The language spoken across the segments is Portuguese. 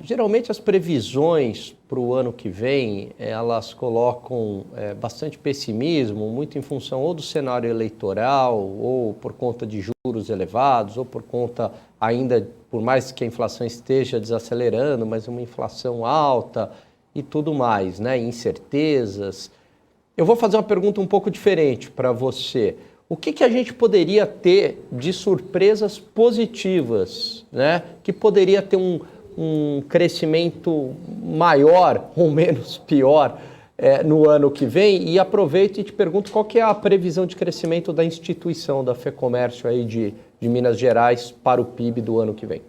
Geralmente as previsões para o ano que vem, elas colocam bastante pessimismo, muito em função ou do cenário eleitoral, ou por conta de juros elevados, ou por conta ainda, por mais que a inflação esteja desacelerando, mas uma inflação alta e tudo mais, né? Incertezas. Eu vou fazer uma pergunta um pouco diferente para você. O que a gente poderia ter de surpresas positivas, né? Que poderia ter um crescimento maior ou menos pior no ano que vem? E aproveito e te pergunto qual que é a previsão de crescimento da instituição da FEComércio aí de Minas Gerais para o PIB do ano que vem.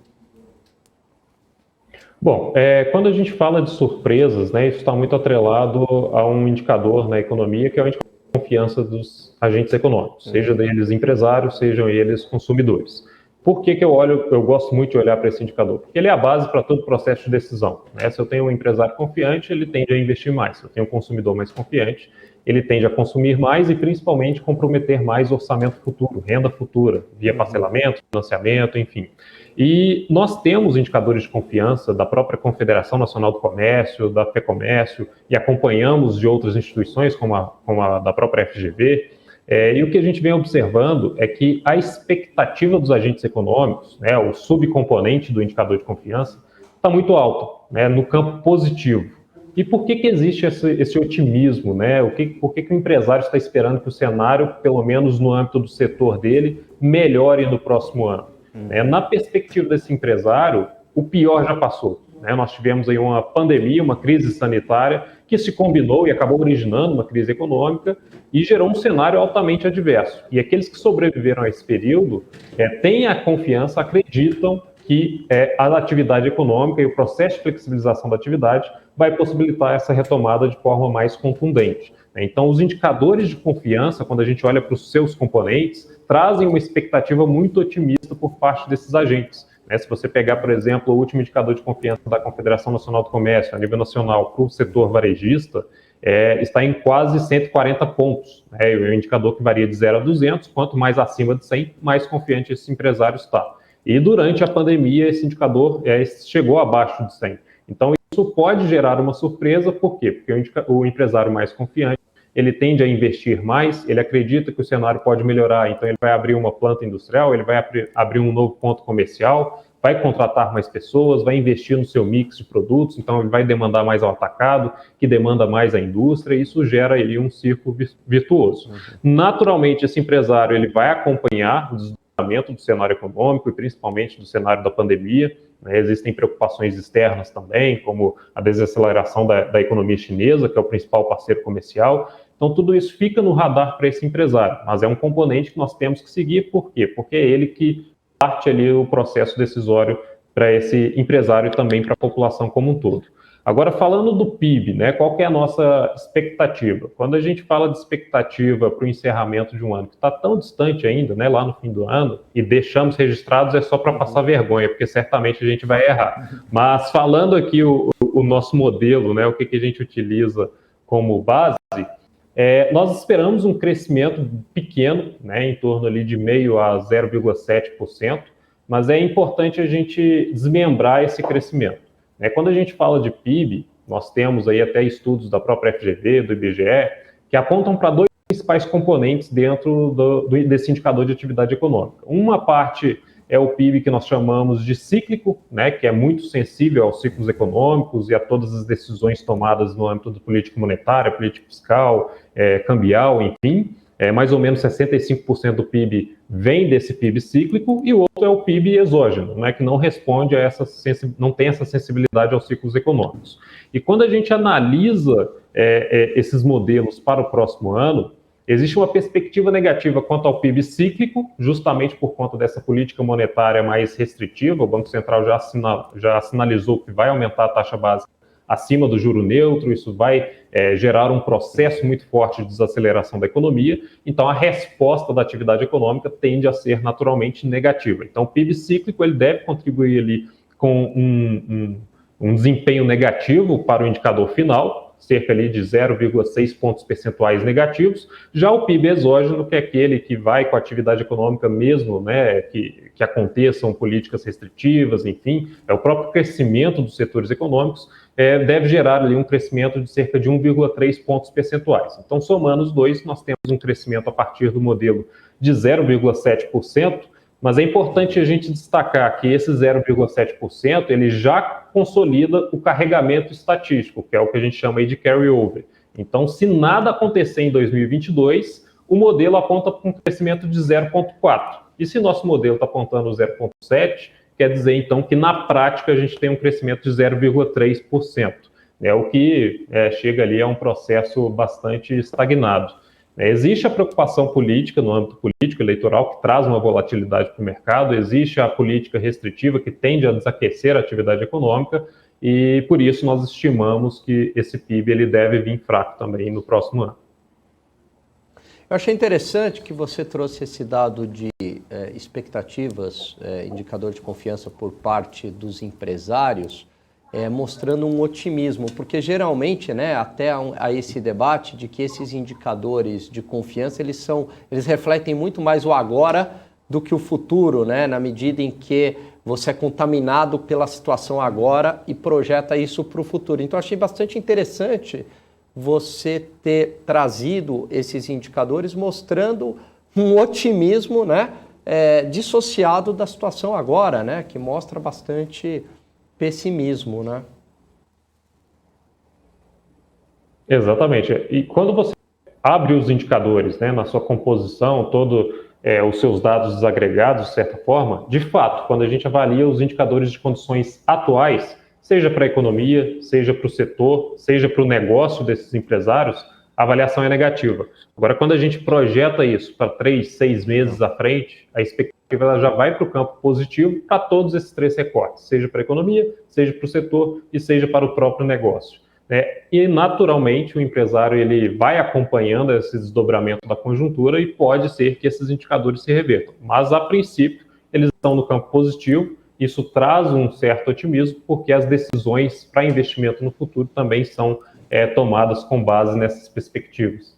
Bom, quando a gente fala de surpresas, né, isso está muito atrelado a um indicador na economia, que é o indicador de confiança dos agentes econômicos, seja eles empresários, sejam eles consumidores. Por que eu gosto muito de olhar para esse indicador? Porque ele é a base para todo o processo de decisão, né? Se eu tenho um empresário confiante, ele tende a investir mais. Se eu tenho um consumidor mais confiante, ele tende a consumir mais e principalmente comprometer mais orçamento futuro, renda futura, via parcelamento, financiamento, enfim. E nós temos indicadores de confiança da própria Confederação Nacional do Comércio, da FEComércio, e acompanhamos de outras instituições, como a da própria FGV. E o que a gente vem observando é que a expectativa dos agentes econômicos, né, o subcomponente do indicador de confiança, está muito alta, né, no campo positivo. E por que existe esse otimismo, né? Por que o empresário está esperando que o cenário, pelo menos no âmbito do setor dele, melhore no próximo ano? Na perspectiva desse empresário, o pior já passou. Nós tivemos aí uma pandemia, uma crise sanitária, que se combinou e acabou originando uma crise econômica e gerou um cenário altamente adverso. E aqueles que sobreviveram a esse período têm a confiança, acreditam que a atividade econômica e o processo de flexibilização da atividade vai possibilitar essa retomada de forma mais contundente. Então, os indicadores de confiança, quando a gente olha para os seus componentes, trazem uma expectativa muito otimista por parte desses agentes. Se você pegar, por exemplo, o último indicador de confiança da Confederação Nacional do Comércio, a nível nacional, para o setor varejista, está em quase 140 pontos. É um indicador que varia de 0 a 200, quanto mais acima de 100, mais confiante esse empresário está. E durante a pandemia, esse indicador chegou abaixo de 100. Então, isso pode gerar uma surpresa, por quê? Porque o empresário mais confiante, ele tende a investir mais, ele acredita que o cenário pode melhorar, então ele vai abrir uma planta industrial, ele vai abrir um novo ponto comercial, vai contratar mais pessoas, vai investir no seu mix de produtos, então ele vai demandar mais ao atacado, que demanda mais a indústria, e isso gera aí um círculo virtuoso. Naturalmente, esse empresário ele vai acompanhar o desdobramento do cenário econômico e principalmente do cenário da pandemia. Existem preocupações externas também, como a desaceleração da economia chinesa, que é o principal parceiro comercial. Então, tudo isso fica no radar para esse empresário, mas é um componente que nós temos que seguir. Por quê? Porque é ele que parte ali o processo decisório para esse empresário e também para a população como um todo. Agora, falando do PIB, né, qual que é a nossa expectativa? Quando a gente fala de expectativa para o encerramento de um ano que está tão distante ainda, né, lá no fim do ano, e deixamos registrados, é só para passar vergonha, porque certamente a gente vai errar. Mas falando aqui o nosso modelo, né, o que a gente utiliza como base, nós esperamos um crescimento pequeno, né, em torno ali de 0,5% a 0,7%, mas é importante a gente desmembrar esse crescimento. Quando a gente fala de PIB, nós temos aí até estudos da própria FGV, do IBGE, que apontam para dois principais componentes dentro desse indicador de atividade econômica. Uma parte é o PIB que nós chamamos de cíclico, né, que é muito sensível aos ciclos econômicos e a todas as decisões tomadas no âmbito da política monetária, política fiscal, cambial, enfim. Mais ou menos 65% do PIB vem desse PIB cíclico e o outro é o PIB exógeno, né, que não responde a não tem essa sensibilidade aos ciclos econômicos. E quando a gente analisa esses modelos para o próximo ano, existe uma perspectiva negativa quanto ao PIB cíclico, justamente por conta dessa política monetária mais restritiva. O Banco Central já sinalizou que vai aumentar a taxa básica acima do juro neutro, isso vai gerar um processo muito forte de desaceleração da economia, então a resposta da atividade econômica tende a ser naturalmente negativa. Então o PIB cíclico ele deve contribuir ali com um desempenho negativo para o indicador final, cerca ali de 0,6 pontos percentuais negativos. Já o PIB exógeno, que é aquele que vai com a atividade econômica mesmo, né, que aconteçam políticas restritivas, enfim, é o próprio crescimento dos setores econômicos, deve gerar ali um crescimento de cerca de 1,3 pontos percentuais. Então, somando os dois, nós temos um crescimento a partir do modelo de 0,7%, mas é importante a gente destacar que esse 0,7% ele já consolida o carregamento estatístico, que é o que a gente chama aí de carry-over. Então, se nada acontecer em 2022, o modelo aponta para um crescimento de 0,4%. E se nosso modelo está apontando 0,7%, quer dizer, então, que na prática a gente tem um crescimento de 0,3%, né, o que chega ali a um processo bastante estagnado. Existe a preocupação política no âmbito político eleitoral que traz uma volatilidade para o mercado, existe a política restritiva que tende a desaquecer a atividade econômica e por isso nós estimamos que esse PIB ele deve vir fraco também no próximo ano. Eu achei interessante que você trouxe esse dado de expectativas, indicador de confiança por parte dos empresários, mostrando um otimismo, porque geralmente, né, até a esse debate de que esses indicadores de confiança, eles refletem muito mais o agora do que o futuro, né, na medida em que você é contaminado pela situação agora e projeta isso para o futuro. Então, achei bastante interessante você ter trazido esses indicadores mostrando um otimismo, né, dissociado da situação agora, né, que mostra bastante pessimismo, né? Exatamente. E quando você abre os indicadores, né, na sua composição, todos os seus dados desagregados, de certa forma, de fato, quando a gente avalia os indicadores de condições atuais, seja para a economia, seja para o setor, seja para o negócio desses empresários, a avaliação é negativa. Agora, quando a gente projeta isso para 3, 6 meses à frente, a expectativa ela já vai para o campo positivo para todos esses 3 recortes, seja para a economia, seja para o setor e seja para o próprio negócio. E, naturalmente, o empresário ele vai acompanhando esse desdobramento da conjuntura e pode ser que esses indicadores se revertam. Mas, a princípio, eles estão no campo positivo. Isso traz um certo otimismo, porque as decisões para investimento no futuro também são tomadas com base nessas perspectivas.